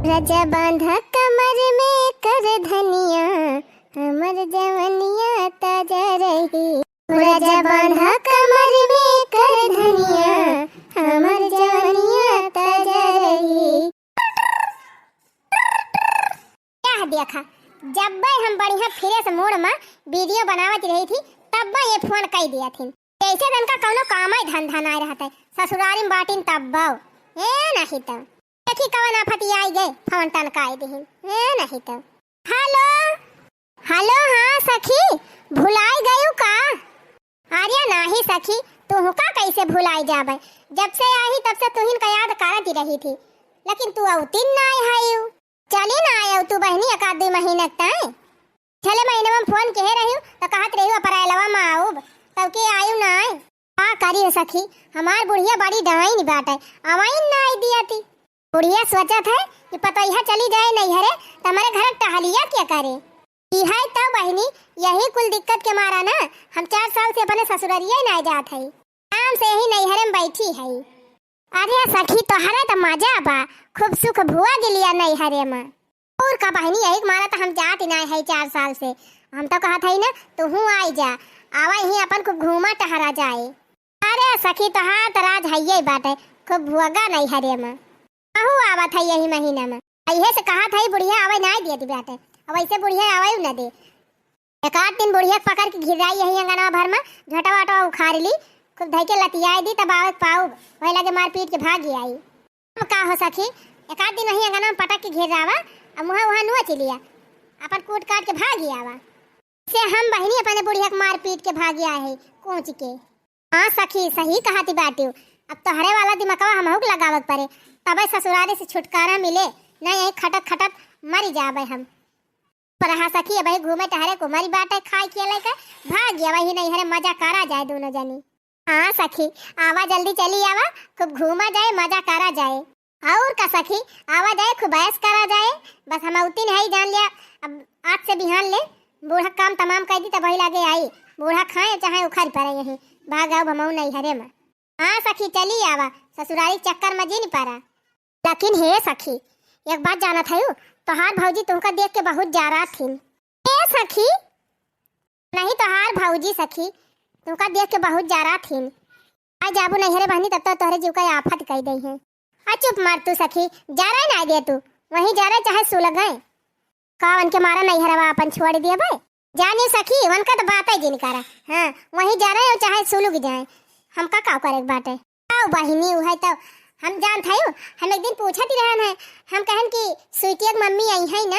रजा बांधा कमर में कर धनिया, हमर जवनिया ताजा रही। रजा बांधा कमर में कर धनिया, हमर जवनिया ताजा रही। क्या देखा, जब हम बढ़िया फिरे से मोड़ में वीडियो बनावत रही थी तब ये फोन कर दिया थी। ऐसे दिन का कौनो काम ही धंधा ना रहता है, ससुरारी में बाटिन तब ए नहीं तो देखी कवन आफत आई गए फोन टनकाई दी ए नहीं तो। हेलो हेलो, हाँ सखी भुलाई गयू का? अरे नहीं सखी, तू का कैसे भुलाई जाबे, जब से आई तब से तुहिन का याद करती रही थी, लेकिन तू औतिन ना आई है। चली ना आयो तू बहनी एक आध दो महीने तक। चले महीने में फोन कह रही तो कहत रही अप्रैलवा में आऊब, तब के आयु ना आए। का करी सखी, हमार बुढ़िया बड़ी डाइन बाटे, अवाइन ना आई दिया थी। बुढ़िया सोचत है कि पतैया चली जाए नहीं हरे तो हमारे घर टहलिया क्या करे। है तो बहनी यही कुल दिक्कत के मारा ना हम 4 साल से अपने ससुरारिया ही ना जात है, काम से ही नहीं हरे में बैठी है। अरे सखी तोहरा तो मजा बा, खूब सुख भुआ गिलिया नहीं हरे में। और का बहनी यही मारा तो हम जात ही नहीं है 4 साल से। हम तो कहत है ना तू हूँ आई जा, आवा ही अपन खूब घूमा टहरा जाए। अरे सखी तोहार तो राज है ही बाटे, खूब भुआगा नहीं हरे में। कहू आवत है यही महीना में, अहे से कहा था बुढ़िया आवे ना दिए बाटे, अब ऐसे बुढ़िया आवे न दे। एक आध दिन बुढ़िया पकड़ के घिराई यही अंगनवा भर में, झटा वाटा उखाड़ ली, खूब धई के लतियाई दी, तब आवत पाऊ वही लगे मार पीट के भागी आई। अब का हो सखी, एक आध दिन वही अंगनवा में पटक के घेरावा, अब मुहा वहाँ नुआ चलिया अपन कूट काट के भागी आवा। से हम बहनी अपने बुढ़िया के मार पीट के भागी आए है कोच के। हाँ सखी सही कहाती बाटी, अब तो हरे वाला दिमागवा हमहू के लगावत पड़े, तब ससुरारे से छुटकारा मिले न, यही खटत खटत मरी जाबे हम। पर हाँ सखी अब घूमे टहरे को मरी बाटे खाए के लेके भाग गया वही नहीं हरे, मजा करा जाए दोनों जनी। हाँ सखी आवा जल्दी चली आवा, खूब घूमा जाए मजा करा जाए। और का सखी आवा जाए खूब ऐश करा जाए, बस हम उतनी है जान लिया। अब आज से बिहान ले बूढ़ा काम तमाम कर दी तब वही लगे आई, बूढ़ा खाए चाहे उखड़ पड़े यही भाग आओ भमऊ नहीं हरे में। हाँ सखी चली आवा, ससुरारी चक्कर में जी नहीं पारा। लेकिन हे सखी एक बात जाना था तोहार भौजी तुमका देख के बहुत जा रहा थी। ए सखी नहीं तोहार भौजी सखी तुमका देख के बहुत जा रहा थी। आज जाबू नहीं हरे बहनी तब तो तोहरे जीव का आफत कह दी है। आ चुप मार तू सखी, जा रहा है ना दे तू वहीं जा रहा चाहे सू लग गए का वन के मारा नहीं हरवा अपन छोड़ दिया भाई। जानी सखी वन का तो बात ही जी करा, हाँ वहीं जा रहे हो चाहे सुलग जाए, हम का करे बात है। आओ बहिनी है तो हम जानते हैं, हम एक दिन पूछत ही रहन है, हम कहन कि स्वीटिया की मम्मी आई है ना,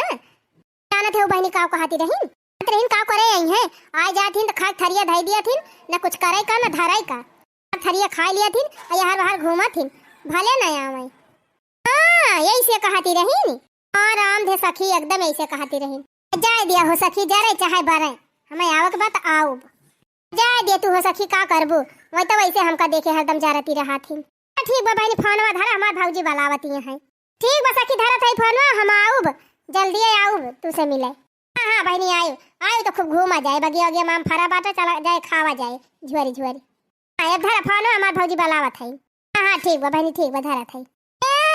जानत है बहनी का कहती रहीन रहीन का करे आई है, आ जाथिन तो खा थरिया धई दिया थिन, न कुछ करे का न धराई का, थरिया खा लिया थिन और यहाँ बाहर घूमा थिन भले न आवे। हाँ यही से कहती रहीन, आराम दे सखी एकदम ऐसे कहती रहीन। जाए दिया हो सखी जा रहे चाहे बरे, हमें आवक बात आओ जाए दे तू हो सखी का करबू, वही तो वैसे हमका देखे हरदम जा रही रहा थी। ठीक बा बहनी फोनवा धरा, हमार भौजी बुलावती है। ठीक बा सखी धरा था फोनवा, हम आऊब जल्दी आऊब तू से मिले। हाँ हाँ बहनी आयु आयु तो खूब घूमा जाए, बगिया वगिया माम फरा बाटा चला जाए खावा जाए झुआरी झुआरी। हाँ धरा फोनवा हमार भौजी बुलावत है। हाँ हाँ ठीक बा बहनी ठीक बा धरा था।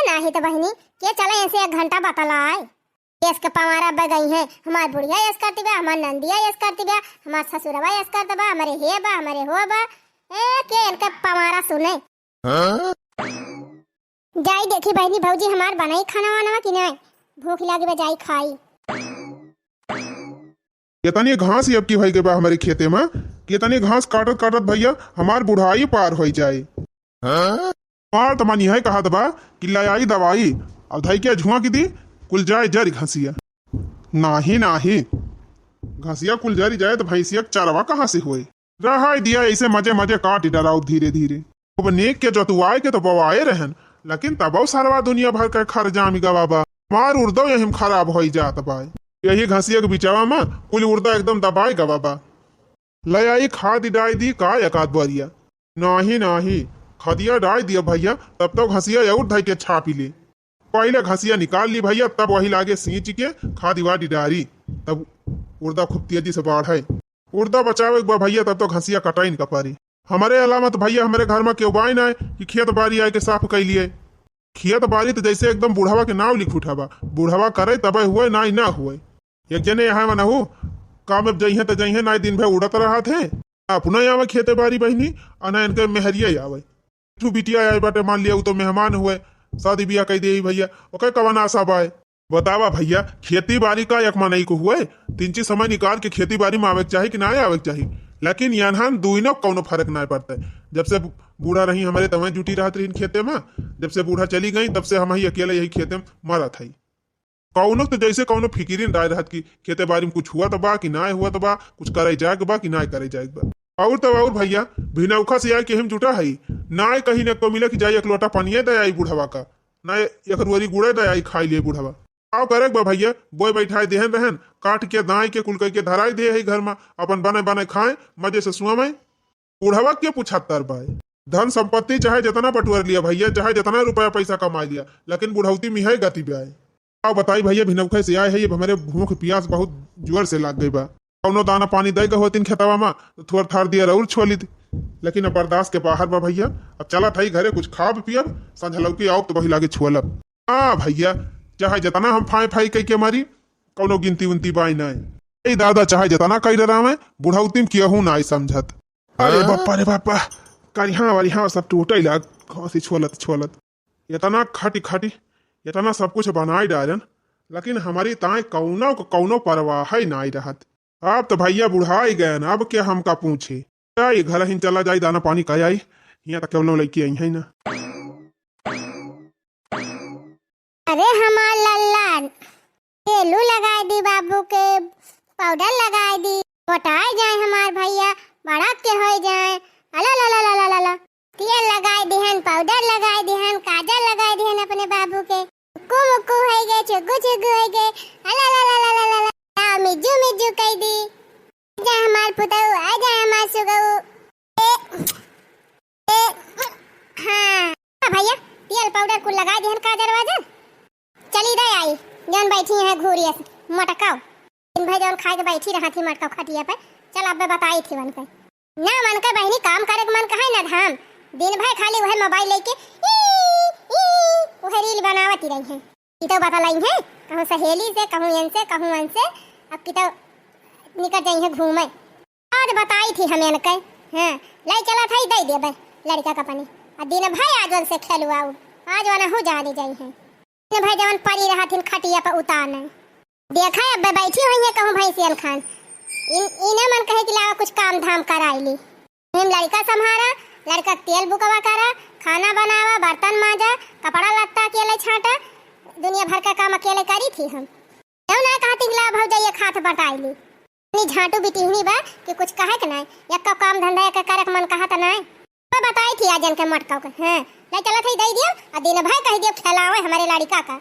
नहीं तो बहनी के चले ऐसे 1 घंटा बतलाए यस के पवारा बह गई है, हमार बुढ़िया यस करती बा, हमार नंदिया यस करती बा, हमार ससुरवा यस करता बा, हमारे हे बा हमारे हो बा के इनका पवारा सुने। जाई देखी बहनी भौजी हमार बनाई खाना वाना कि नहीं, भूख लगी बा जाई खाई। कितनी घास अब की भाई के बा हमारे खेते में, कितनी घास काटत काटत भैया हमार बुढ़ाई पार हो जाए। मार तमानी है कहा दबा कि लाई दवाई अब धाई क्या झुआ की दी कुल जाए जरी घसिया नाही नाही घसिया कुल जरी जाए तो भैंसिया चारवा कहाँ से हुए। रहा दिया ऐसे मजे मजे काट डराओ धीरे धीरे, अब नेक के जतुआए के तो बवाए रहन, लेकिन तब सारवा दुनिया भर का खरजामी गवाबा मार उर्दो यही खराब हो जात बा। यही घसिया के बिचावा में कुल उर्दा एकदम दबाए गवाबा। लयाई खाद डाई दी का एकाध बरिया नाही नाही खदिया डाल दिया भैया, तब तो घसिया और धई के छापी ले। पहले घसिया निकाल ली भैया, तब वही लागे सींच के खादी वादी डारी, तब उर्दा खूब तेजी से बढ़े। उर्दा बचावे भैया तब तो घसिया कटाई नहीं पारी। हमारे अलावा तो भैया हमारे घर में क्यों बाई ना कि खेत बाड़ी आए के साफ कर लिए। खेत बारी तो जैसे एकदम बुढ़ावा के नाव लिख उठावा, बुढ़ावा करे तबे हुए ना ना हुए। एक जने यहाँ मनहू काम अब जइहे तो जइहे ना दिन भर उड़त रहा थे, अपना आवे खेते बारी बहनी और ना इनके मेहरिया आवे। तू बिटिया आए बाटे, मान लिया वो तो मेहमान हुए, शादी ब्याह कह दे भैया, ओके कवन आशा बाय। बतावा भैया, खेती बाड़ी का एक मनई को हुए, 3 समय निकाल के खेती बाड़ी में आवे चाहिए कि ना आवे चाहिए, लेकिन यहाँ दुइनो कौनो फर्क ना पड़ता है। जब से बूढ़ा रही हमारे तवें जुटी रहत रही खेते में, जब से बूढ़ा चली गई तब से हम ही अकेले यही खेते में मरा था। कौनो तो जैसे कौनो फिकिरी राय रहत की खेते बाड़ी में कुछ हुआ तो बा कि ना हुआ तो बा, कुछ करे जाए बा कि ना करे जाए बा। और तो और भैया भिनौखा से आए कि हम जुटा है ना कहीं न को मिले कि जाए एक लोटा पानिये दे आई बुढ़ावा का, ना एक रुअरी गुड़े दे आई खाई लिए बुढ़ावा। आओ करे बा भैया, बोए बैठाए देहन रहन, काट के दाई के कुल के धराई दे है घर में, अपन बने बने खाए मजे से सुआ में। बुढ़ावा के पूछतर बाय, धन संपत्ति चाहे जितना बटुअर लिया भैया, चाहे जितना रुपया पैसा कमा लिया, लेकिन बुढ़ौती में है गति ब्याह। आओ बताई भैया, भिनौखे से आए है, ये हमारे भूख प्यास बहुत जोर से लाग गई बा। कौनो दाना पानी दे होतीन खेतवा में तो थोड़ा थार दिया और छोली थी, लेकिन अब बर्दाश्त के बाहर बा भैया। अब चला था घरे कुछ खाब पियब, संझलौकी आओ तो वही लागे छुअलब। हाँ भैया, चाहे जितना हम फाई फाई कह के मारी, कौनो गिनती उनती बाई ना है। दादा चाहे जितना कही रहा मैं, बुढ़ौती में कियहू ना समझत। अरे बापा रे बापा, करिहा वरिहा सब टूटे लाग, खांसी छोलत छोलत, इतना खाटी खाटी इतना सब कुछ बनाई डालन, लेकिन हमारी ताए कौनो कौनो परवाह ही ना रहत। अब तो भैया बुढ़ाई गए न, अब क्या हमका पूछे, आई घर ही चला जाई दाना पानी कह आई, यहाँ तक केवल लड़की आई है ना। अरे हमार लल्ला तेलू लगाए दी, बाबू के पाउडर लगाए दी, मोटाई जाए हमार भैया, बड़ा के हो जाए। अला ला ला ला ला ला ला, तेल लगाए दिहन, पाउडर लगाए दिहन, काजल लगाए दिहन अपने बाबू के, मुक्कू मुक्कू हो गए, चुगू चुगू हो गए। अला ला ला ला ला ला, मिज्जू मिज्जू कह दी, जा हमार पुतऊ, आ जा हमार सुगऊ। हाँ भैया, तेल पाउडर कुल लगाए दिहन, काजल वाजल चली दे आई, जौन बैठी है घूरिया से मटकाओ, दिन भर जौन खाए के बैठी रहा थी मटकाओ खटिया पे। चल अब बताई थी मन के ना, मन के बहनी काम करे के मन कहा ना धाम, दिन भर खाली वह मोबाइल लेके वह रील बनावती रही है। की तो बता लाई है, कहूँ सहेली से, कहूँ इनसे, कहूँ उनसे, अब की तो निकल जाई है घूमे। आज बताई थी हमें इनके, हाँ लाई चला था ही दे दे लड़का का पानी, और दिन भर आज से खेलुआऊ, आज वाला हो जाने जाई है। दिन भर जवन परी रहा थी खटिया पर उतारने, देखा अब बैठी हुई है, कहूँ भैंसियन खान इन्हें मन कहे कि लावा कुछ काम धाम कराई ली, हम लड़का संभारा, लड़का तेल बुकवा करा, खाना बनावा, बर्तन मांजा, कपड़ा लत्ता अकेले छाटा, दुनिया भर का काम अकेले करी थी हम। क्यों ना कहती ला भौजाई हाथ बटाई ली, इतनी झाटू बिटिहनी बा कि कुछ कहे के ना, एक का काम धंधा एक करे के मन कहा था ना। मैं बताई थी आज इनके मटकाओ के, हाँ ले चला था दे दियो, और दिन भर कह दियो खिलावे हमारे लड़का का,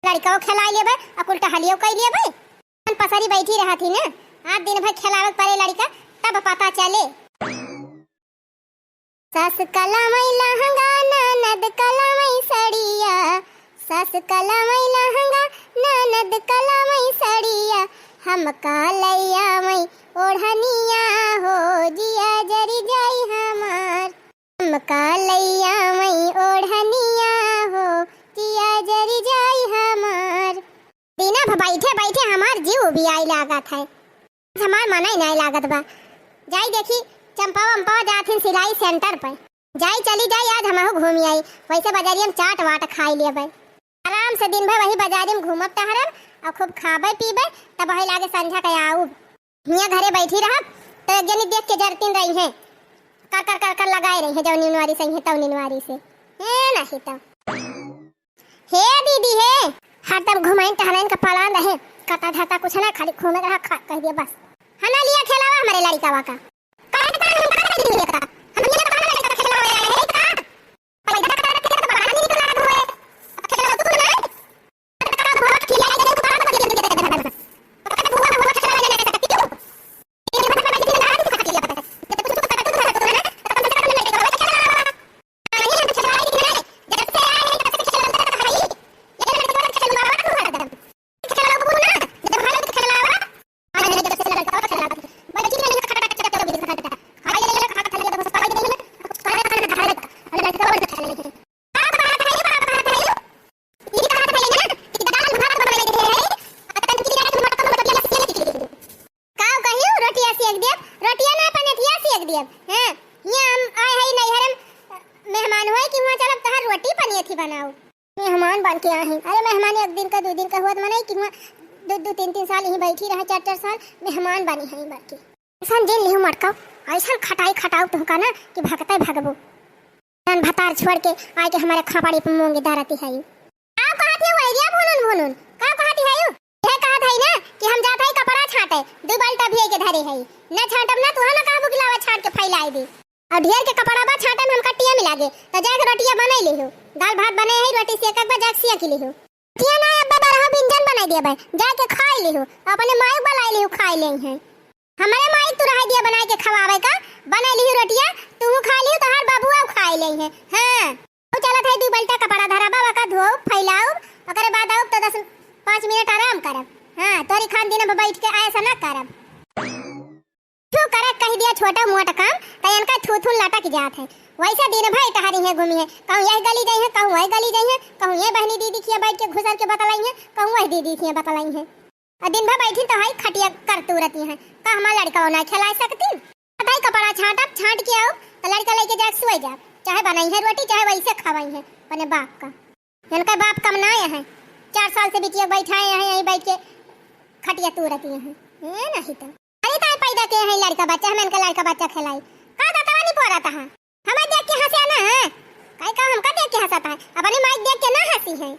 लड़का को खिला लिए भाई, और उल्टा हलियो कह लिए भाई, पसारी बैठी रहा थी ना, आज दिन भर खिलावे पड़े लड़का, तब पता चले। सास कलामई लहंगा, ननद कलामई सड़िया, सास कलामई लहंगा, ननद कलामई सड़िया, हम कालैया मई ओढ़निया हो, जिया जरी जाई हमार, हम कालैया मई ओढ़निया हो, जिया जरी जाई हमार। बिना बैठे बैठे हमार जीव भी आई लागत है, हमार मन ही नहीं लागत बा। जाई देखी चंपा वंपा जाथिन सिलाई सेंटर पर, जाई चली जाई, आज हम घूमी आई, वैसे बाजारी में चाट वाट खाई लिए भाई, आराम से दिन भर वही बाजारी में घूमब टहरब, और खूब खाबे पीबे, तब वही लागे संझा के आऊ हियाँ घरे बैठी रहब, तो एक जनी देख के जरतीन रही है, कर कर कर कर लगाए रही है, जौ निनवारी से है तौ निनवारी से है नहीं तो। हे दीदी हे, हर तब घुमाइन टहराइन का पलान रहे, कटा धाता कुछ ना, खाली घूमे रहा कह दिया बस। हना लिया खेलावा हमारे लड़का का, बनिए थी बनाओ मेहमान बन के आए। अरे मेहमान एक दिन का 2 दिन का हुआ तो मनाई कि हुआ 2-3 साल यहीं बैठी रहे 4 साल मेहमान बनी है बार की ऐसा दिन लिहू मटकाओ ऐसा खटाई खटाओ तो का ना कि भगता भगबो तन भतार छोड़ के आए के हमारे खपड़ी पे मूंगी दारती है का कहती है आइडिया भूनन भूनन का कहती है यू ये कहत है ना कि हम जात है कपड़ा छाटे 2 बाल्टा भी के धरे है न छाटब ना तू ना कहबो गिलावा छाट के फैलाई दे और ढेर के कपड़ा बा छाटे में हम कटिया मिला दे तो जाके रोटियां बनाई ले हो दाल भात बने है रोटी से एक बार जाके सिया के ले हो किया ना अब्बा बरहा व्यंजन बनाई दिया भाई जाके खाई ले हो अपने माई बनाई ले हो खाई ले हैं हमारे माई तू रह दिया बनाई के खवावे का बनाई ली रोटियां तू खा ली तो हर बाबू अब खाई ले हैं हां तो चला था 2 बाल्टा कपड़ा धरा बाबा का धो फैलाओ ओकरे बाद आओ तो 5 मिनट आराम करब हां तोरी खान दिन में बैठ के ऐसा ना करब तू करे कह दिया छोटा मोटा काम त इनका थूथू लटक जात है वैसे दिन भर टहरी है घूमी है कहूं यह गली जाई है कहूं वह गली जाई है कहूं ये बहनी दीदी की बैठ के घुसल के बतलाई है कहूं वह दीदी की बतलाई है और दिन भर बैठी तो हाई खटिया करतू रहती है का हमारा लड़का ना खिला सकती बताई कपड़ा छाट के आओ तो लड़का लेके जा सोई जा चाहे बनाई है रोटी चाहे वैसे खवाई है अपने बाप का इनका बाप कम ना है 4 साल से बिटिया बैठाए हैं यहीं बैठ के खटिया तू रहती है ये नहीं तो अरे ताई पैदा के है लड़का बच्चा हम इनका लड़का बच्चा खिलाई का दाता नहीं पो रहा था हमें देख के हंसे ना है काई का हमका देख के हंसता है अपनी माई देख के ना हंसी है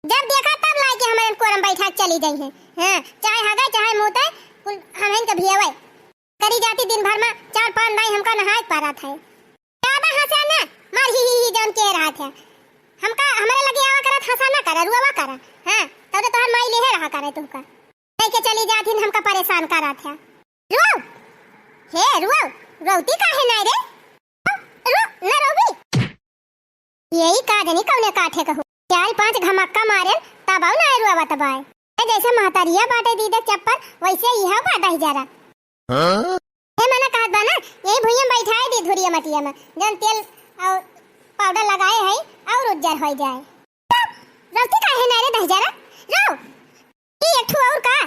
जब देखा तब लाई के हमारे कोरम बैठा चली गई है हां चाहे हगे चाहे मुते कुल हम इनका भियावे करी जाती दिन भर में 4-5 दाई हमका नहाए पारा था ज्यादा हंसा ना मार ही जन के रहा था हमका हमारे लगे आवा करत हंसा ना करे रुआवा करे हां तब तो तोहर माई ले रहा करे तुमका लेके चली जाती हमका परेशान करा था रो हे रो रोती काहे ना रे रो ना रोबी यही का जनी कौने काठे कहू 4-5 घमक्का मारे तब आओ ना रुआवा तबाए जैसे महतारिया बाटे दी देख चप्पल वैसे यह बाटा ही जा रहा हां ये मैंने कहा था ना यही भुइया बैठाए दी धुरिया मटिया में जन तेल और पाउडर लगाए है और उज्जर हो जाए रोती काहे ना रे दह जा रहा रो ये एक ठो और का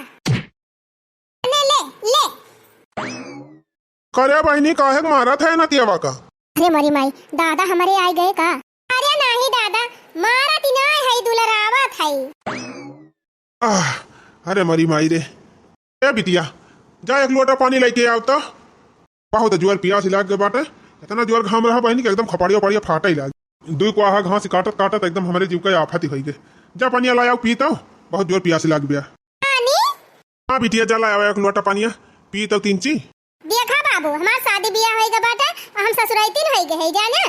ले करे बहनी काहे मारा था ना तियावा का अरे मरी माई दादा हमारे आए गए का अरे नहीं दादा मारा ती ना है दुलरावा थाई अरे मरी माई रे ए बिटिया जा एक लोटा पानी लेके आओ तो बहुत जुआर पियास लाग के बाटे इतना जुआर घाम रहा बहनी के एकदम खपड़िया पड़िया फाटा ही लाग 2 कोहा घास काटत काटत एकदम हमारे जीव का आफत ही होई गए जा पानी लाओ पीता बहुत जोर पियास लाग गया हां बिटिया जा लाओ एक लोटा पानी पी तो 3 ची देखा बाबू हमार शादी बियाह होई के बाटे हम ससुराइतिन होई गए है जाने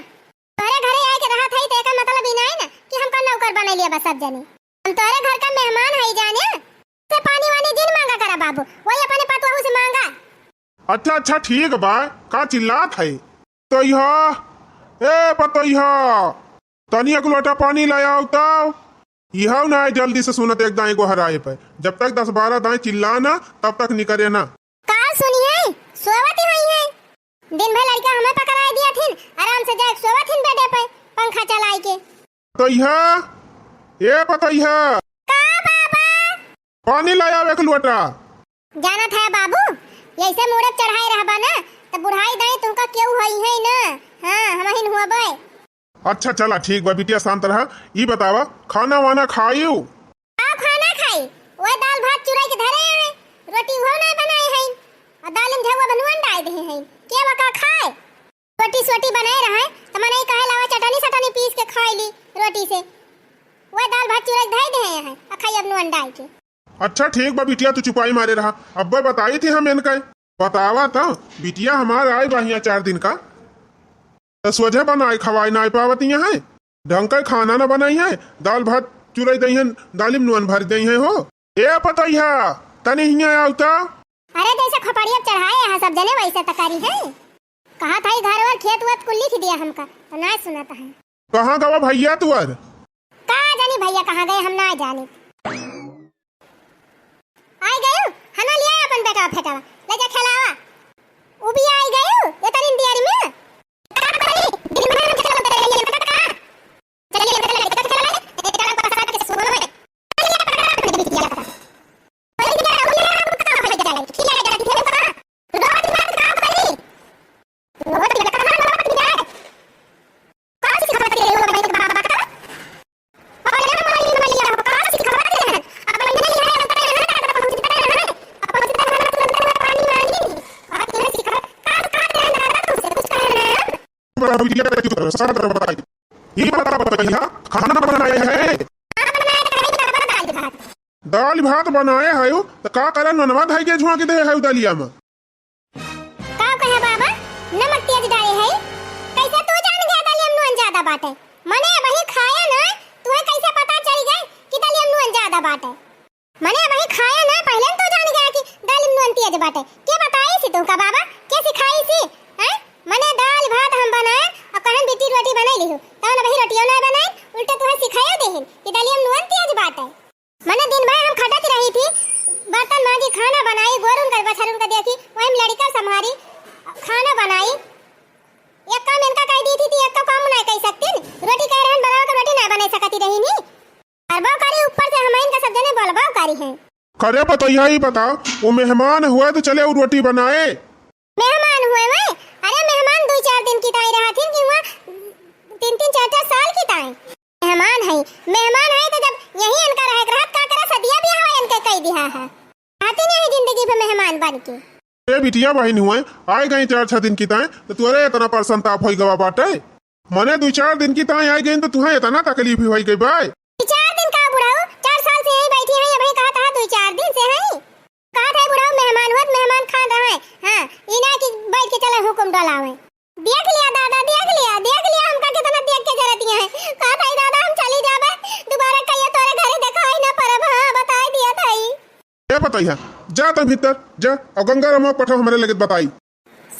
तोरे घरे आए के रहा थई त एका मतलब ई नहीं ना कि हमका नौकर बना लिया बस सब जने हम तोरे घर का मेहमान है जाने से पानी वानी दिन मांगा करा बाबू वही अपने पतवाहू से मांगा अच्छा ठीक बा का चिल्लात है तो यह ए पतइहा तनी एक लोटा पानी ले आओ तो यह ना जल्दी से सुनत एक दाई को हराए पे जब तक 10-12 दाई चिल्लाना तब तक निकरे ना का सुनिए सोवत ही है दिन भर लड़का हमें पकड़ाई दिया थिन आराम से जाके सोवत हिन बेडे पे पंखा चलाई के तो यह ए पतइहा का बाबा पानी ले आओ एक लोटा जाना था बाबू ऐसे मूरत चढ़ाई रहबा ना तो बुढ़ाई दाई तुमका क्यों होई है ना हां हमहिन हुआ बे अच्छा चला ठीक बा बिटिया शांत रहा ई बतावा खाना वाना खाइयो आ खाना खाई वो दाल भात चुराई के धरे है रोटी हो ना बनाए है और दाल में झवा बनवन डाल दे है के बका खाए रोटी सोटी बनाए रहा है त मने कहे लावा चटनी पीस के खाई ली रोटी से वो दाल भात चुराई धई दे है आ खाई अब नवन डाल के अच्छा ठीक बा बिटिया तू चुपाई मारे रहा अब्बा बताई थी हम इनका बतावा था बिटिया हमार आई बहिया 4 दिन का तो सोझे बनाई खवाई ना पावती है ढंग का खाना ना बनाई है दाल भात चुराई दई है दालिम नुन भर दई है हो ए पतइहा तनी हिया आवता अरे जैसे खपड़िया चढ़ाए है सब जने वैसे तकारी है कहा था घर और खेत वत कुल लिख दिया हमका तो ना सुनाता है कहां गवा भैया तुअर का जानी भैया कहां गए हम ना जाने आई गयो हना लिया अपन बेटा फेटावा ले जा खिलावा उ भी आई गयो ये तरिन दियारी में बिटिया का क्यों सारा तरफ बताई ये बताइए खाना बनाया है दाल भात बनाए है तो का करन मनवा धाई के झुआ के दे है दलिया में का कहे बाबा नमक तेज डाले है कैसे तू जान गया दलिया में नून ज्यादा बाटे मने वही खाया ना तुहे कैसे पता चल गए कि दलिया में नून ज्यादा बाटे मने वही खाया ना पहले तो जान गया कि दलिया में नून तेज बाटे के बताई सी तुमका बाबा के सिखाई सी हैं मने दाल भात हम बनाए और कहन बेटी रोटी बनाई लिहु तब वही रोटियों ना बनाई उल्टा तुहे सिखाया देहिन कि दलिया में नून तेज बाटे मने दिन भर हम खटत रही थी बर्तन मांजी खाना बनाई गोरुन कर बछरुन का देखी वही में लड़का संभारी खाना बनाई एक काम इनका कह दी थी एक तो काम नहीं कह सकती रोटी कह रहन बनाओ का रोटी नहीं बना सकती रही नी अरबाव कारी ऊपर से हम इनका सब जने बोलबाव कारी हैं करे बताइए ही बता वो मेहमान हुआ तो चले वो रोटी बनाए मेहमान हुए वे अरे मेहमान 2-4 दिन की ताई रहा थी कि वहां 3-3 4-4 साल की ताई मेहमान है तो जब यही इनका रह रात का करे सदिया भी है इनके कह दिया है आती नहीं जिंदगी में मेहमान बन के ए बिटिया बहन हुए आए गई 4-6 दिन की ताए तो तुरे इतना प्रसन्नता होई गवा बाटे मने 2-4 दिन की ताए आई गई तो तुम्हें इतना तकलीफ होई गई भाई 4 दिन का बुढ़ाओ 4 साल से यही बैठी है भाई कहा था 2-4 दिन से है कहा था बुढ़ाओ मेहमान हुआ मेहमान खा रहा है हां इना की बैठ के चले हुकुम डलावे देख लिया दादा देख लिया हमका कितना देख के जरती है कहा था दादा हम चली जावे दोबारा कहिए तोरे घरे दिखाई ना परब हां बता दिया थाई ए बताइए जा तो भीतर जा और गंगा रमा पठो हमारे लगे बताई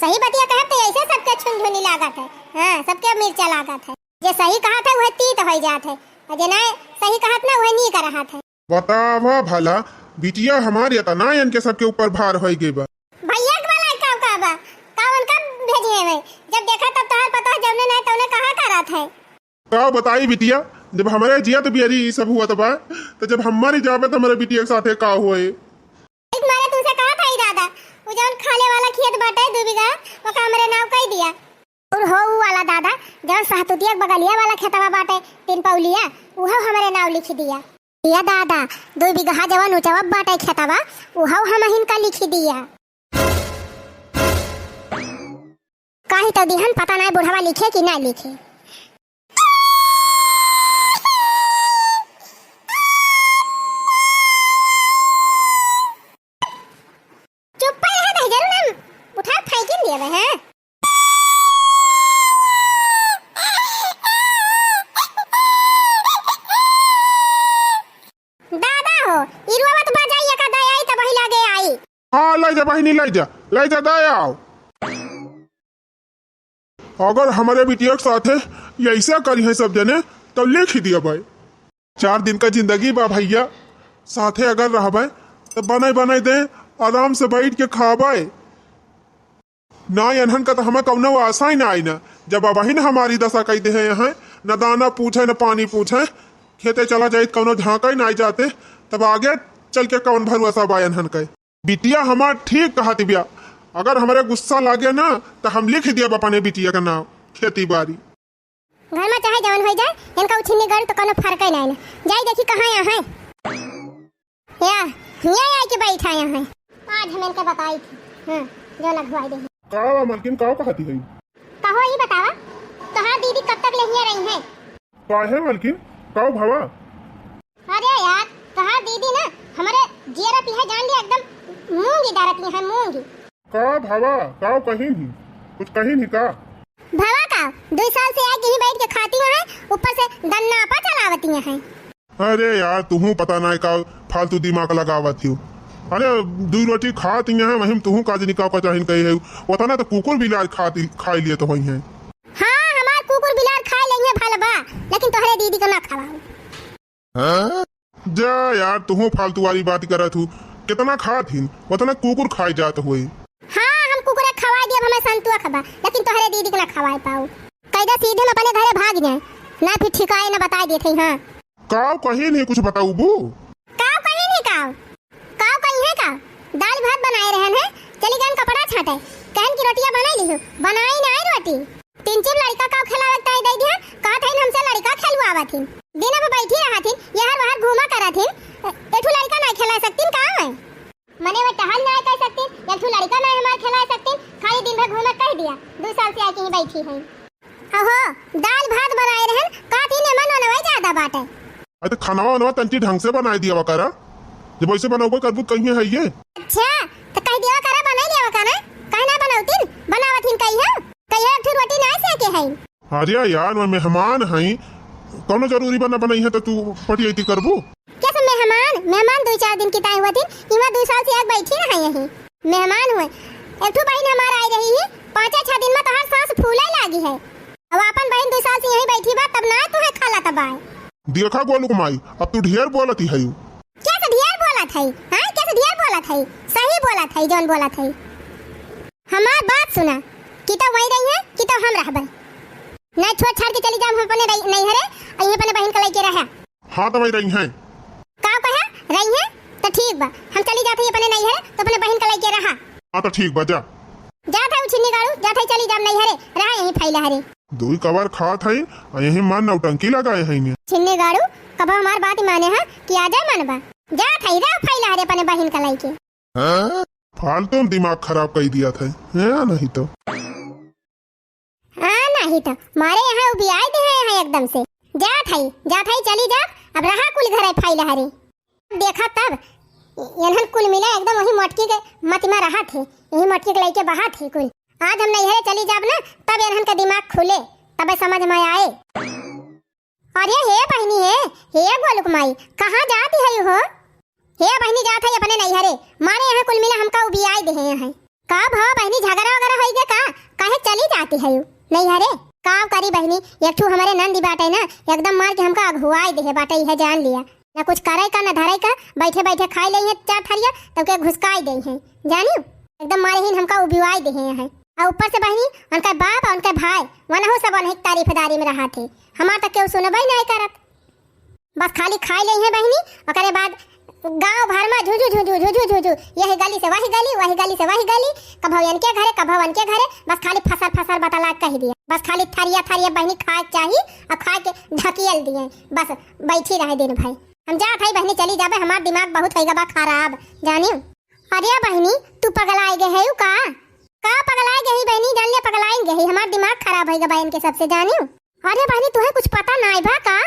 सही बतिया कहत तो ऐसे सबके छुनझुनी लागत है हां सबके मिर्चा लागत है जे सही कहा था वह तीत हो जात है और जे नहीं सही कहत ना वह नहीं कर रहा था बतावा भला बिटिया हमारी इतना इनके सबके ऊपर भार होई गई बा भैया के वाला का बा कावन का भेजे है जब देखा तब तोहर पता जमने नहीं तौने कहा करत है का बताई बिटिया जब हमारे जिया तो बियरी सब हुआ तो बा तो जब हमारी जावे तो हमारे बिटिया के साथे का हुए एक मारे तुमसे कहा था ही दादा वो जौन खाले वाला खेत बाटे 2 बीघा वो का हमरे नाव कह दिया और हो वो वाला दादा जौन सहतुतिया बगलिया वाला खेतवा बाटे 3 पौलिया उहो हमरे नाव लिख दिया या दादा 2 बीघा जवन ऊंचवा बाटे खेतवा उहो हम हिनका लिख दिया काहे तो दिहन पता नहीं बुढ़वा लिखे कि ना लिखे चुप पर रह दे जरूर हम उठा फेंकिन देवे हैं दादा हो इरुआ मत बजाइए का दया आई तब ही लागे आई हाँ ले जा बहनी ले जा दया आओ अगर हमारे बिटिया के साथ है ऐसा करी है सब जने तो लिख ही दिया भाई 4 दिन का जिंदगी बा भैया साथे अगर रहबे तो बनाए दे आराम से बैठ के खाबे ना अनहन का तो हमें कौनो आशा ही ना आई ना जब बहन हमारी दशा कही दे यहाँ न दाना पूछे न पानी पूछे खेते चला जाए कौनो झाँका ही ना आई जाते तब आगे चल के कौन भरोसा बा अनहन के बिटिया हमार ठीक कहा बिया अगर हमारे गुस्सा लागे ना तो हम लिख दिया अपने बिटिया का नाम खेती बाड़ी घर में चाहे जवन हो जाए इनका उछिनी गल तो कोनो फर्क ही नहीं ना जाई देखी कहां यहाँ है या आई के बैठा यहाँ है आज हम इनके बताई थी हां जो लगवाई दे का मालकिन का कहती है कहो ये बतावा तोहार दीदी कब तक लेहिया रही है काहे मालकिन का भावा अरे यार तोहार दीदी ना हमारे जियरा पिहा जान लिया एकदम मूंगी डारत है मूंगी का भावा का कहीं नहीं कुछ कहीं नहीं का भावा का 2 साल से आके ही बैठ के खाती है ऊपर से दन्ना पा चलावती है अरे यार तुहू पता ना का फालतू दिमाग लगावत ही अरे 2 रोटी खाती है वहीं तुहू काज निकाह का चाहिए कही है होता ना तो कुकुर बिलार खाई लिए तो वही है हाँ हमार कुकुर बिलार खा लेंगे भलबा लेकिन तोहरे दीदी को ना खवाओ जा यार तुहू फालतू वाली बात करत हूँ कितना खात ही उतना कुकुर खाई जात हुई हाँ हम कुकुर खवा दिए हमें संतुआ खबा लेकिन तोहरे दीदी को ना खवाए पाऊ कैदा सीधे हम अपने घरे भाग जाए ना फिर ठिकाए ना बता देते हाँ काव कहीं नहीं कुछ बताऊ बू काव कहीं नहीं काव कहीं है का दाल भात बनाए रहन है चली गन कपड़ा छाटे कहन की रोटियां बनाई ली बनाई ना रोटी 3-4 लड़का काव खिलावत ताई दे दिया का थे हमसे लड़का खिलवावा थी दिन में बैठी रहा थी यहर वहर घूमा करा थी एठू लड़का नहीं खिला सकती का है मने वो टहल नहीं कर सकती एठू लड़का नहीं हमार खिला सकती खाली दिन भर घूमा कह दिया 2 साल से आके ही बैठी है अहो दाल भात बनाए रहन काठी ने मन बनवाई ज्यादा बाटे। अरे खानावा वानवा तंची ढंग से बनाए दिया करा, जब वैसे बनाओगे करबू कहीं है ये। अच्छा तो कह दिया करा बनाई दिया करा, कहना बनावतिन बनावतिन कहिया एक ठो रोटी ना से के है। अरे यार मैं मेहमान हई, कौनो जरूरी बना बनाई है तो तू पटियती करबू। कैसे मेहमान 2-4 दिन की ताई हुआ थी, इमा 2 साल से एक बैठी ना है यही मेहमान हुए। एक ठो बहन हमारा आई रही है 5-6 दिन में तो हर सांस फूले लागी है। अब अपन बहन 2 साल से यही बैठी बा तब ना तुम्हें खाला तब आए। देखा गोलू कुमाई अब तू ढेर बोलती है। कैसे ढेर बोला था? हां कैसे ढेर बोला था? सही बोला था जौन बोला था। हमार बात सुना कि तो वही रही है कि तो हम रहबे नहीं छोड़ छाड़ के चली जाम हम अपने नहीं हरे यही अपने बहन के लेके रहा। हां तो वही रही है का कहा रही है तो ठीक बा हम चली जाते अपने नहीं हरे तो अपने बहन के लेके रहा। हां तो ठीक बा जा था छिन्नी गाड़ू जाते चली जाम नहीं हरे रहा यही फैला हरे दूई कवर खात है और यही मन नौटंकी लगाए है ने छिन्नी गाड़ू कब हमार बात माने है कि आ जा मनबा जा थई रहा फैला हरे अपने बहन के लेके। हां फालतू में दिमाग खराब कर दिया था है नहीं तो नहीं तो मारे यहाँ उबी आए थे यहाँ एकदम से जा थई चली जा। अब रहा कुल घर फैला हरे देखा तब यहन कुल मिला एकदम वही मटकी के मत में रहा थे यही मटकी के लेके बहा थे कुल। आज हम नहीं हरे चली जाब ना तब यहन का दिमाग खुले तब समझ में आए। अरे हे बहनी हे गोलुक माई कहाँ जाती है हो? हे बहनी जात है अपने नहीं हरे मारे यहाँ कुल मिला हमका उबी आए दे हैं का भाव बहनी झगड़ा वगैरह होई का काहे चली जाती है नहीं हरे काम करी बहनी एक ठू हमारे नंदी बाटे ना एकदम मार के हमका अघुआई दे बाटे है जान लिया ना कुछ करे का ना धरे का बैठे बैठे खाई ले 4 थरिया तब के घुसकाई दे हैं जानियो एकदम मारे ही हमका उबिवाई दे हैं और ऊपर से बहनी उनका बाप और उनका भाई वनहु सब उन्हें तारीफदारी में रहा थे हमार तक केहू सुनबे नहीं करत बस खाली खाई ले हैं बहनी ओकरे बाद गांव भर में झुझु झुझु झुझु झुझु यही गली से वही गली वही गली से वही गली कभव इनके घरे कभव उनके घरे बस खाली फसर बतला कह दिया बस खाली थरिया बहनी खाए चाहिए और खा के ढकियल दिए बस बैठी रहे दिन भाई। हम जा भाई बहनी चली जाबे हमार दिमाग बहुत होएगा बा खराब जानियो। अरे बहनी तू पगलाए गए है का पगलाए गई बहनी जान ले पगलाएंगे ही हमार दिमाग खराब होएगा बहन के सबसे जानियो। अरे बहनी तुम्हें कुछ पता ना बा का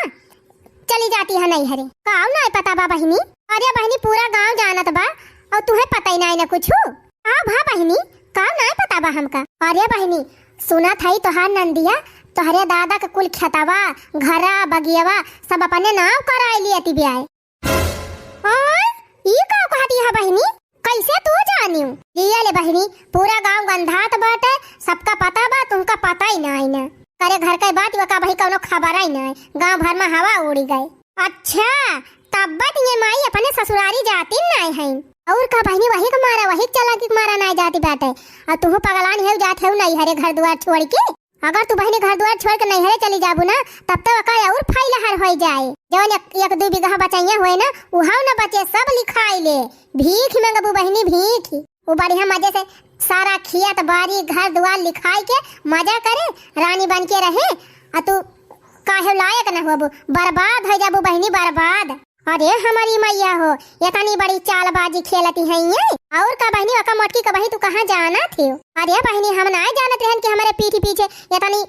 चली जाती है नहीं हरे का ना पता बा बहनी? अरे बहनी पूरा गांव जानत बा और तुम्हें पता ही नहीं ना कुछ भा बहनी का ना पता बा हमका। अरे बहनी सुना था तोहार नंदिया तोहरे दादा के कुल खेतवा घरा बगियावा सब अपने नाम कराए लिए ती ब्याह ई का कहती है बहनी कैसे तू जानियो? लिया ले बहनी पूरा गांव गंधात बाटे सबका पता बा तुमका पता ही नहीं ना करे घर के बात का भाई कोनो खबर ही नहीं गांव भर में हवा उड़ी गई। अच्छा तब्बत ये माई अपने ससुरारी जाती नहीं है और का बहनी वही का मारा वही चला के मारा नहीं जाती बाटे और तू पगलान है जात है नहीं हरे घर द्वार छोड़ के। अगर तू बहनी घर द्वार छोड़ के नहीं हरे चली जाबू ना तब तो का और फैलहर हो जाए जवन 1-2 बीघा बचाइया हुए ना उहाव ना बचे सब लिखाई ले भीख मंगबू बहनी भीख वो बढ़िया मजे से सारा खियत बारी घर द्वार लिखाई के मजा करे रानी बन के रहे और तू काहे लायक न होबू बर्बाद हो जाबू बहनी बर्बाद। अरे हमारी मैया हो इतनी बड़ी चालबाजी खेलती है ये और का बहनी का मटकी का बही तू कहाँ जाना थी? अरे बहनी हम ना जानत रहन कि हमारे पीठी पीछे इतनी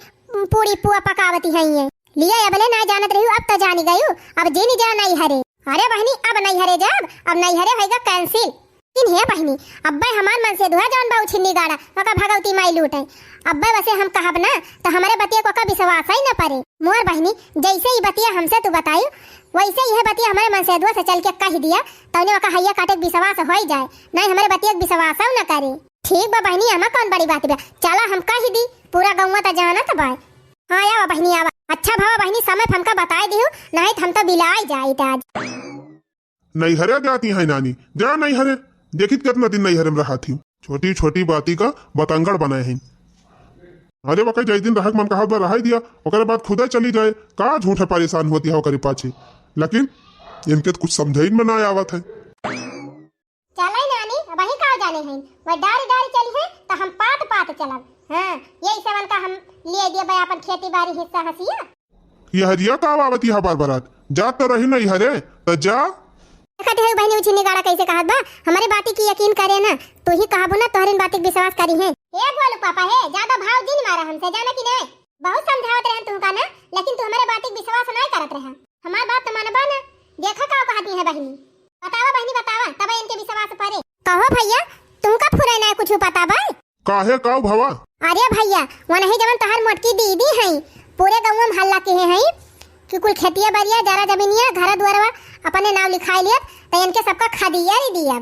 पूरी पुआ पकावती है ये लिया अबले ना जानत रही अब तो जानी गई अब जी नहीं जा नहीं हरे। अरे बहनी अब नहीं हरे जब अब नहीं हरे होगा कैंसिल किन है बहनी अब्बे हमार मन से दुआ जान बाऊ छिन्नी गाड़ा का भगवती माई लूटे अब्बे वैसे हम कहब ना तो हमारे बतिया को का विश्वास ही न पड़े मोर बहनी जैसे ही बतिया हमसे तू बताई वैसे यह बतिया हमारे मन से दुआ से चल के कह दिया तौने का हैया काटे विश्वास हो जाए नहीं हमारे बतिया विश्वास न करे। ठीक बा बहनी हमें कौन बड़ी बात बा चला हम कह दी पूरा गाँव तो जाना था भाई। हाँ आवा बहनी आवा अच्छा भावा बहनी समय हमका बताए दियो नहीं हम तो बिलाई जाए आज नहीं हरे जाती है नानी जा नहीं हरे देखित कितना दिन नहीं हरे में रहा थी छोटी छोटी बाती का बतंगड़ बनाए हैं। अरे वक़्त जय दिन रहक मन का हाथ रहा दिया ओकरे बाद खुदा चली जाए का झूठे परेशान होती है ओकरे पाछे लेकिन इनके तो कुछ समझ में ना आवत है। चलाई नानी वही का जाने हैं वह डारी चली है तो हम पात चलब। हां यही सेवन का हम लिए दिए भाई अपन खेती बाड़ी हिस्सा हसिया ये हरिया का आवती है बार बारात जा तो रही नहीं हरे तो जा कहते है बहनी उछिनी गाड़ा कैसे कहत बा हमारे बाती की यकीन करे ना तू ही कहबो ना तोहरे बाती विश्वास करी है। एक बोलो पापा है ज्यादा भाव दिन मारा हमसे जाना कि नहीं बहुत समझावत रहन तुमका ना, लेकिन तू हमारे बात पे विश्वास नहीं करत रहा। हमार बात तो मानबा ना। देखा का कहती है बहनी, बतावा बहनी बतावा, तब इनके विश्वास पड़े। कहो भैया तुमका फुरे ना कुछ पता बा? काहे काऊ भवा? अरे भैया वो नहीं जवन तहार मोटकी दीदी हैं, पूरे गांव में हल्ला के हैं कि कुल खेतिया बरिया जरा जमीनिया घर द्वारवा अपने नाम लिखाई लिया, तो इनके सबका खदिया ही दिया।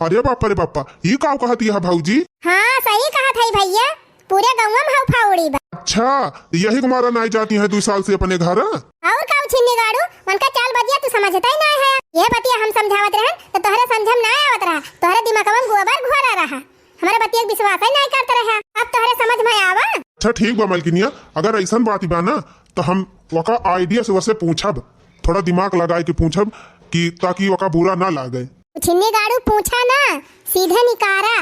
अरे बापा रे बापा, ये काऊ कहती है भाऊजी? हाँ सही कहा था भैया, पूरे गांव में हाउ फाउड़ी बा। अच्छा यही कुमारा नहीं जाती है 2 साल से अपने घर? और काऊ छिन्नी गाड़ू उनका चाल बजिया तू समझता ही ना है। ये बतिया हम समझावत रहन तो तोहरे समझम ना आवत रहा, तोहरे दिमाग में गोबर घोरा रहा, हमारे बतिया के विश्वास ही नहीं करते रहा। अब तोहरे समझ में आवा? अच्छा ठीक बा मलकिनिया, अगर ऐसा बात बा ना तो हम वका आइडिया से वैसे पूछब, थोड़ा दिमाग लगाए के पूछब कि ताकि वका बुरा ना लागे। छिन्नी गाड़ू पूछा ना, सीधे निकारा।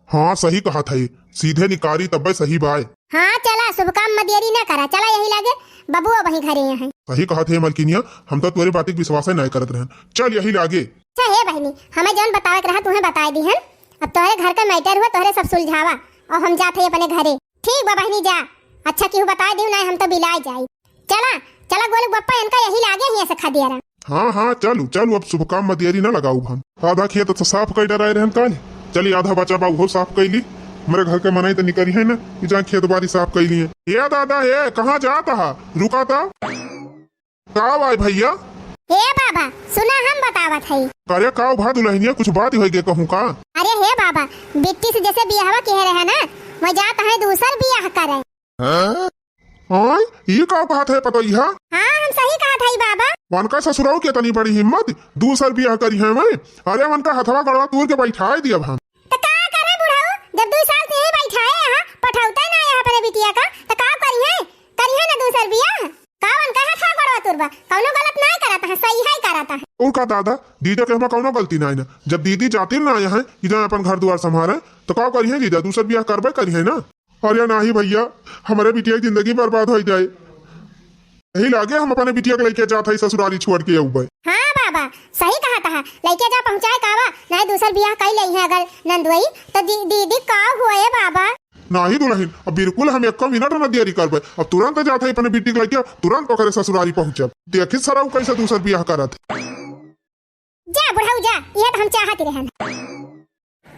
हाँ सही कहा था, सीधे निकारी तब सही बाय। हाँ चला शुभ काम मत देरी ना करा, चला यही लागे बबुआ वही घरे हैं। सही कहा थे मलकिनिया, हम तो तुम्हारी बात पे विश्वास नहीं करत रहे, चल यही लागे। अच्छा हे बहनी, हमें जौन बतावे के रहा तुम्हें बता दी हन। अब तोहरे घर का मैटर हुआ, तोहरे सब सुलझावा और हम जाते अपने घरे। ठीक बा बहनी जा, अच्छा क्यों बता दी नहीं, हम तो बिलाए जाई। चला चला गोलू बप्पा इनका यही लागे ही ऐसे खदिया रहा। हाँ हाँ चलू चलू, अब शुभ काम मत देरी ना लगाऊ। हम आधा खेत तो साफ कर डराए रहे काल, चलिए आधा बचा बा वो साफ कर ली। मेरे घर के मनाई तो निकली है ना कि जहाँ खेत बाड़ी साफ कर लिए। ये दादा ये कहाँ जाता है, रुका था का भाई भैया? हे बाबा सुना हम बतावत है। अरे का भा दुल्हनिया कुछ बात हो गए कहूँ का? अरे हे बाबा बिट्टी से जैसे बियाहवा कह रहे ना, वो जाता है दूसर बियाह करे। हाँ ये का बात है पता? हाँ हम सही कहा था बाबा। वन का ससुराल के तनी बड़ी हिम्मत, दूसर बियाह करी है मैं। अरे वन का हथवा गड़वा तूर के बैठा दिया हम। तो का करे बुढ़ाऊ, जब 2 साल से ही बैठा है यहाँ, पठाउता ना यहाँ पर बिटिया का, तो का करी है ना दूसर बियाह। कावन का हथवा गड़वा तुरबा, कौनो गलत नहीं कराता है, सही है कराता है। और का दादा दीदा के हमें कौनो गलती नहीं ना, जब दीदी जाती ना यहाँ कि जहाँ अपन घर द्वार संभाले तो का करी है दीदा, दूसर बियाह करबे करी है ना। अरे नहीं भैया, हमारे बिटिया की जिंदगी बर्बाद हो जाए, यही लागे हम अपने बिटिया के लेके जाते है ससुराली छोड़ के आऊ। हाँ बाबा सही कहा था, लेके जा पहुँचाए कावा नहीं, दूसर बियाह कर ली है अगर नंदुई तो दीदी का हुए बाबा। नहीं दुल्हन, अब बिल्कुल हम 1 मिनट न देरी करबे, अब तुरंत जाते है अपने बेटी के लेके, तुरंत ओकरे ससुराली पहुंचब। देखी सराउ कैसे दूसर बियाह करत। जा बुढ़ाऊ जा, ये तो हम चाहते रहन।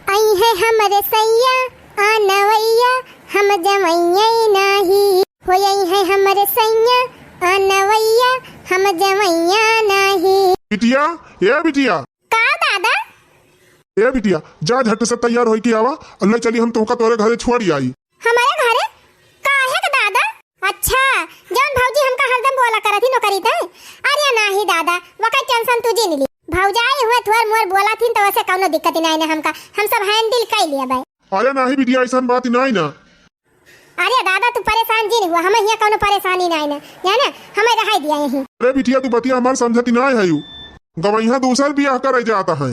आई है हमरे सैया आनवैया, हम जमैया नहीं होई है हमरे सैया आनवैया, हम जमैया नहीं। बिटिया ये बिटिया का दादा? ए बिटिया जा झट से तैयार होई के आवा, अल्लाह चली हम तुमका तोरे घरे छोड़ी आई। हमारे घरे काहे के दादा? अच्छा जौन भौजी हमका हरदम बोला करत ही नौकरी ते। अरे नाही दादा वका टेंशन तू जिन ली, भौजाई हुए थोर मोर बोला थी तो वैसे कौनो दिक्कत नहीं ना, हमका हम सब हैंडल कर लिया भाई। अरे नहीं बिटिया ऐसा बात नहीं ना। अरे दादा तू परेशान जिन हुआ, हमें यहाँ कौनो परेशानी नहीं ना, जाना हमें रह दिया यहीं। अरे बिटिया तू बतिया हमार समझती नहीं है, यू गवैया दूसर बियाह करे जाता है।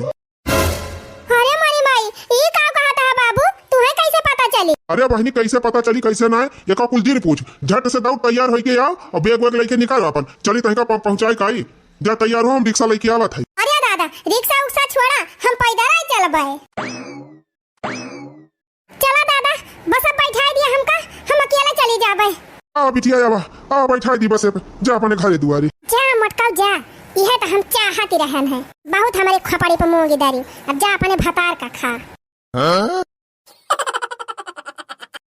अरे मारी माई ये का कहा था बाबू, तुम्हें कैसे पता चली? अरे बहनी कैसे पता चली कैसे ना, ये का कुल दिन पूछ, झट से दौड़ तैयार होई के आओ और बैग वैग लेके निकालो अपन, चली तहीं का पहुंचाई काई। जा तैयार हो, हम रिक्शा लेके आवत है। अरे दादा रिक्शा उक्सा छोड़ा, हम पैदल ही चलबे। चला दादा बस अब बैठा दिया हमका, हम अकेले चली जाबे। आ बिटिया आवा, आ बैठा दी बस पे, जा अपने घरे दुआरी। जा मटका जा, यह तो हम चाहती रहन है, बहुत हमारे खपड़ी पे मूंगी दारी, अब जा अपने भतार का खा।